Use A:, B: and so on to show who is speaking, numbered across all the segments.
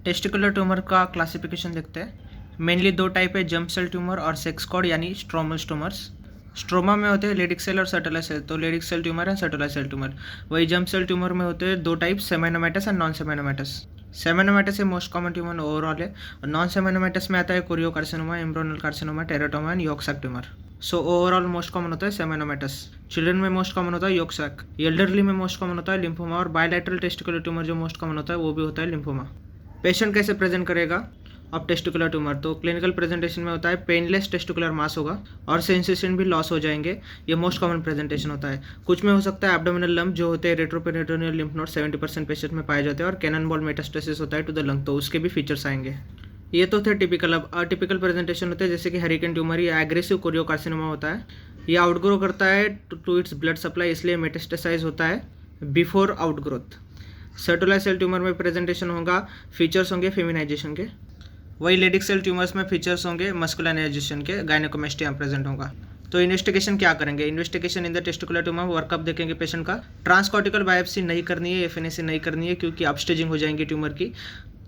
A: Testicular tumour का classification देखते हैं। मेनली दो टाइप है, जंप सेल ट्यूमर और सेक्स कॉर्ड यानी स्ट्रोमल ट्यूमर्स। स्ट्रोमा में होते हैं लेडिक सेल और सर्टुलर सेल, तो लेडिक सेल ट्यूमर है, सर्टुलर सेल ट्यूमर। वही जंप सेल ट्यूमर में होते हैं दो टाइप, सेमेनोमेटस एंड नॉन सेमेनोमेटस। सेमेनोमेटस है मोस्ट कॉमन ट्यूमर ओवरऑल है, और नॉन सेमेनोमेटस में आता है choriocarcinoma, embryonal carcinoma, teratoma and yolk sac tumour. So overall most common होता है सेमेनोमेटस। चिल्ड्रन में मोस्ट कॉमन होता है यॉर्क सैक। एल्डरली में मोस्ट कॉमन होता है लिम्फोमा, और बायलैटरल टेस्टिकुलर ट्यूमर जो मोस्ट कॉमन होता है वो भी होता है लिम्फोमा। पेशेंट कैसे प्रेजेंट करेगा ऑफ टेस्टिकुलर ट्यूमर, तो क्लिनिकल प्रेजेंटेशन में होता है पेनलेस टेस्टिकुलर मास होगा और सेंसेशन भी लॉस हो जाएंगे। ये मोस्ट कॉमन प्रेजेंटेशन होता है। कुछ में हो सकता है एब्डोमिनल लंप जो होते हैं रेट्रोपेरिटोनियल लिम्फ नोड 70% पेशेंट में पाए जाते हैं, और कैनन बॉल मेटास्टेसिस होता है टू द लंग, तो उसके भी फीचर्स आएंगे। ये तो थे टिपिकल। अब अटिपिकल प्रेजेंटेशन होते हैं जैसे कि हरिकेन ट्यूमर या एग्रेसिव कोरियो कार्सिनोमा होता है। ये आउटग्रो करता है टू इट्स ब्लड सप्लाई, इसलिए मेटास्टेसाइज होता है बिफोर आउटग्रोथ। सर्टुलर सेल ट्यूमर में प्रेजेंटेशन होगा, फीचर्स होंगे फेमिनाइजेशन के। वही लेडिक सेल ट्यूमर्स में फीचर्स होंगे मस्कुलराइजेशन के, गायनेकोमेस्टिया प्रेजेंट होगा। तो इन्वेस्टिगेशन क्या करेंगे, investigation in the testicular tumour workup देखेंगे पेशेंट का। ट्रांसकॉर्टिकल बायोप्सी नहीं करनी है, एफएनएसी नहीं करनी है, क्योंकि अपस्टेजिंग हो जाएंगी ट्यूमर की।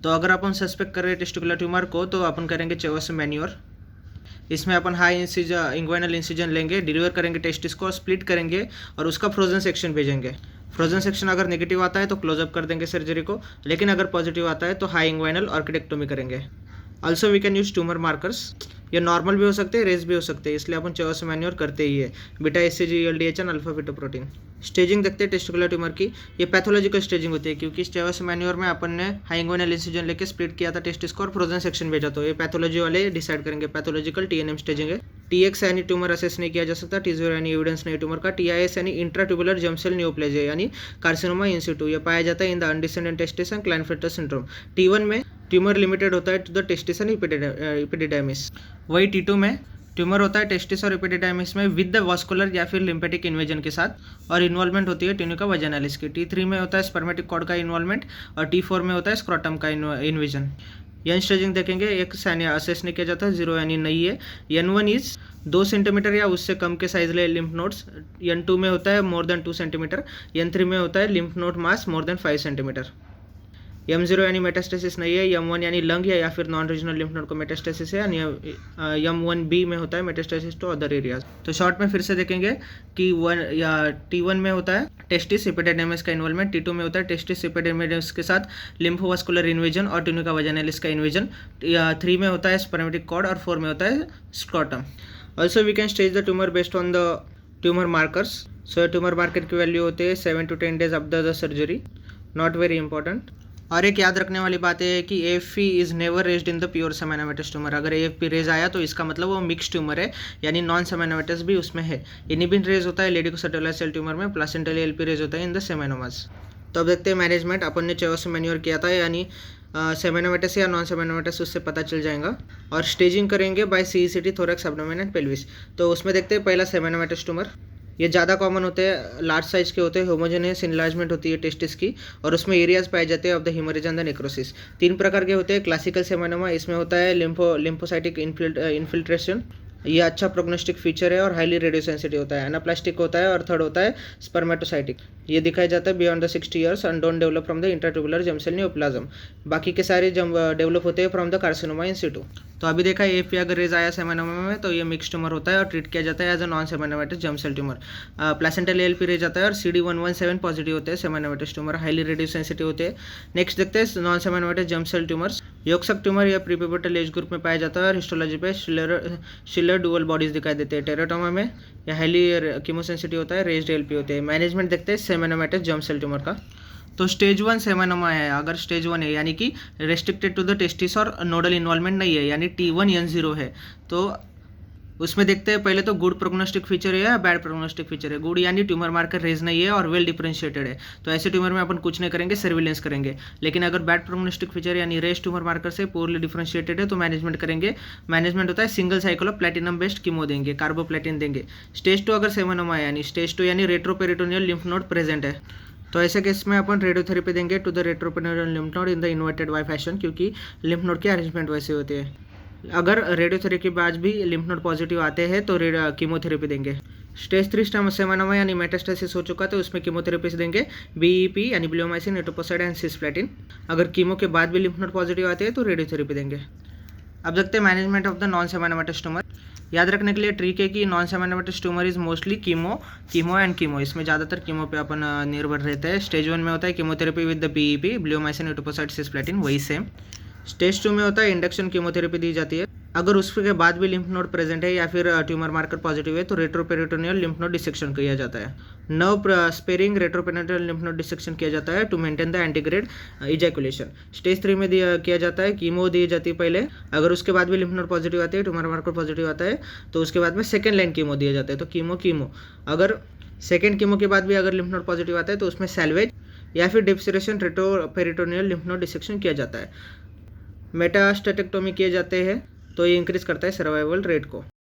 A: तो अगर अपन सस्पेक्ट कर रहे हैं टेस्टिकुलर ट्यूमर को, तो अपन करेंगे चेवस मैन्योर। इसमें अपन हाई इंसिजन इंग्वाइनल इंसिजन लेंगे, डिलीवर करेंगे टेस्टिस को, स्प्लिट करेंगे और उसका फ्रोजन सेक्शन भेजेंगे। फ्रोजन सेक्शन अगर नेगेटिव आता है तो क्लोजअप कर देंगे सर्जरी को, लेकिन अगर पॉजिटिव आता है तो हाई इंग्वाइनल ऑर्किडेक्टोमी करेंगे। Also we can use tumour markers. ये नॉर्मल भी हो सकते हैं, रेस भी हो सकते हैं, इसलिए अपन चेवस मैन्योर करते ही है। Beta HCG, LDH and alpha fetoprotein. Staging देखते हैं टेस्टिकुलर ट्यूमर की। ये पैथोलॉजिकल स्टेजिंग होती है, क्योंकि चेवस मैन्योर में अपन ने हाई इंग्वाइनल इंसिजन लेके स्प्लिट किया था टेस्टिस को और फ्रोजन सेक्शन भेजा, तो ये पैथोलॉजी वाले डिसाइड करेंगे। पैथोलॉजिकल टीएनएम स्टेजिंग है। टीएक्स यानी ट्यूमर असेस नहीं किया जा सकता, टी0 यानी एविडेंस नहीं ट्यूमर का। टीआईएस यानी इंट्राट्यूबुलर जर्म सेल न्यूप्लेजिया यानी कार्सिनोमा इन सिटू, ये पाया जाता है in the undescended testis and Klinefelter syndrome. टी1 में ट्यूमर लिमिटेड होता है to the testis and epididymis. वही टी2 में ट्यूमर होता है टेस्टिस और एपिडिडाइमिस में विद द वास्कुलर या फिर लिम्फेटिक इन्वेजन के साथ, और इन्वॉल्वमेंट होती है ट्यूनिका वजाइनालिस की। टी3 में होता है स्पर्मेटिक कॉर्ड का इन्वॉल्वमेंट, और टी4 में होता है स्क्रोटम का इन्वेजन। एन स्टेजिंग देखेंगे, एक असेस नहीं किया जाता, 0 यानी नहीं है। N1 इज 2 सेंटीमीटर या उससे कम के साइज ले लिम्फ नोड्स। N2 में होता है मोर देन 2 सेंटीमीटर। N3 में होता है लिम्फ नोड मास मोर देन 5 सेंटीमीटर। M0 यानी मेटास्टेसिस नहीं है। M1 यानी लंग या फिर नॉन रीजनल लिम्फ नोड को मेटास्टेसिस है, यानी M1B में होता है मेटास्टेसिस टू अदर एरियाज। तो शॉर्ट में फिर से देखेंगे कि T1 में होता है टेस्टिस एपिडिडाइमिस का इन्वॉल्वमेंट, T2 में होता है टेस्टिस एपिडिडाइमिस के साथ लिम्फोवास्कुलर इन्वेजन और ट्यूनिका वजाइनालिस का इन्वेजन। 3 में होता है स्पर्मेटिक कॉर्ड और 4 में होता है scrotum. Also we can stage the tumour based on the tumour markers. So tumour marker की वैल्यू होती है 7 to 10 days after the surgery, not very important. और एक याद रखने वाली बात है कि AFP is never raised in the pure seminomatous tumour. अगर AFP रेज आया तो इसका मतलब वो मिक्स ट्यूमर है, यानी नॉन सेमेनोमेटस भी उसमें है। इनिबिन रेज होता है लेडिकोसेलुलर सेल ट्यूमर में, प्लासेंटल LP रेज होता है इन द सेमेनोमास। तो अब देखते हैं मैनेजमेंट। अपन ने चेवस मैन्योर किया था, यानी सेमेनोमेटस या नॉन सेमेनोमेटस उससे पता चल जाएगा। और स्टेजिंग करेंगे by CECT thorax abdomen and pelvis. तो उसमें देखते हैं पहला सेमेनोमेटस ट्यूमर। ये ज़्यादा कॉमन होते हैं, लार्ज साइज के होते हैं, होमोजेनियस इनलार्जमेंट होती है टेस्टिस की, और उसमें एरियाज पाए जाते हैं of the haemorrhage and the necrosis. 3 प्रकार के होते हैं। क्लासिकल सेमेनोमा, इसमें होता है लिम्फोसाइटिक इन्फिल्ट्रेशन, ये अच्छा प्रोग्नोस्टिक फीचर है और हाईली रेडियो सेंसिटिव होता है। एनाप्लास्टिक होता है, और थर्ड होता है स्पर्मेटोसाइटिक, ये दिखाया जाता है beyond the 60 years and don't develop from the intratubular germ cell neoplasm. बाकी के सारे डेवलप होते हैं from the carcinoma in situ. तो अभी देखा AFP अगर रेज आया सेमेनोमा में तो ये मिक्स ट्यूमर होता है और ट्रीट किया जाता है as a non seminomatous germ cell tumour. Placental LP raise आता है और CD117 पॉजिटिव होते हैं seminomatous tumour, highly radiosensitive होते हैं। नेक्स्ट देखते हैं non seminomatous germ cell tumours. Yolk sac tumour या प्रीप्यूबर्टल एज ग्रुप में पाया जाता है और हिस्टोलॉजी पे शिलर डुअल बॉडीज दिखाई देते हैं। टेराटोमा में या हाईली कीमोसेंसिटिव होता है, रेज्ड LP होते हैं। मैनेजमेंट देखते हैं सेमेनोमेटस जर्म सेल ट्यूमर का। तो स्टेज 1 सेमेनोमा है, अगर स्टेज 1 है यानी कि रेस्ट्रिक्टेड टू द टेस्टिस और नोडल इन्वॉल्वमेंट नहीं है, यानी T1N0 है, तो उसमें देखते हैं पहले तो गुड प्रोग्नोस्टिक फीचर है या बैड प्रोग्नोस्टिक फीचर है। गुड यानी ट्यूमर मार्कर रेज नहीं है और वेल डिफरेंशिएटेड है, तो ऐसे ट्यूमर में अपन कुछ नहीं करेंगे, सर्विलेंस करेंगे। लेकिन अगर बैड प्रोग्नोस्टिक फीचर यानी रेज ट्यूमर मार्कर से पोरली डिफरेंशिएटेड है तो मैनेजमेंट करेंगे। मैनेजमेंट होता है single cycle of platinum based chemo देंगे, कार्बोप्लेटिन देंगे। स्टेज 2 अगर सेमेनोमा है यानी स्टेज 2 यानी रेट्रोपेरिटोनियल लिम्फ नोड प्रेजेंट है, तो ऐसे केस में अपन रेडियोथेरेपी देंगे to the retroperitoneal lymph node in the inverted Y fashion, क्योंकि लिम्फ नोड के अरेंजमेंट वैसे होते हैं। अगर रेडियोथेरेपी के बाद भी लिम्फ नोड पॉजिटिव आते हैं तो कीमोथेरेपी देंगे। स्टेज 3 सेमेनोमा यानी मेटास्टेसिस हो चुका तो उसमें कीमोथेरेपी से देंगे बीईपी यानी ब्लियोमाइसिन, एटोपोसाइड एंड सिस्प्लेटिन। अगर कीमो के बाद भी लिम्फ नोड पॉजिटिव आते हैं तो रेडियोथेरेपी देंगे। अब देखते हैं management of the non seminomatous tumour. याद रखने के लिए ट्रिक है कि non seminomatous tumour is mostly chemo and chemo, इसमें ज़्यादातर कीमो पे अपन निर्भर रहते हैं। स्टेज 1 में होता है chemotherapy with the BEP, bleomycin, etoposide, cisplatin, वही सेम। स्टेज 2 में होता है इंडक्शन कीमोथेरेपी दी जाती है। अगर उसके बाद भी लिम्फ नोड प्रेजेंट है या फिर ट्यूमर मार्कर पॉजिटिव है तो रेट्रोपेरिटोनियल लिम्फ नोड डिसेक्शन किया जाता है। Nerve sparing retroperitoneal lymph node dissection किया जाता है to maintain the antegrade ejaculation. Stage 3 में किया जाता है, कीमो दी जाती है पहले। अगर उसके बाद भी लिम्फ नोड पॉजिटिव आते हैं, ट्यूमर मार्कर पॉजिटिव आता है तो उसके बाद में सेकेंड लाइन कीमो दिया जाता है। तो कीमो अगर सेकेंड कीमो के बाद भी अगर लिम्फ नोड पॉजिटिव आता है तो उसमें सैल्वेज या फिर डिप्सरेशन रेट्रोपेरिटोनियल लिम्फ नोड डिसेक्शन किया जाता है। मेटास्टेटेक्टोमी किए जाते हैं तो ये इंक्रीज करता है सर्वाइवल रेट को।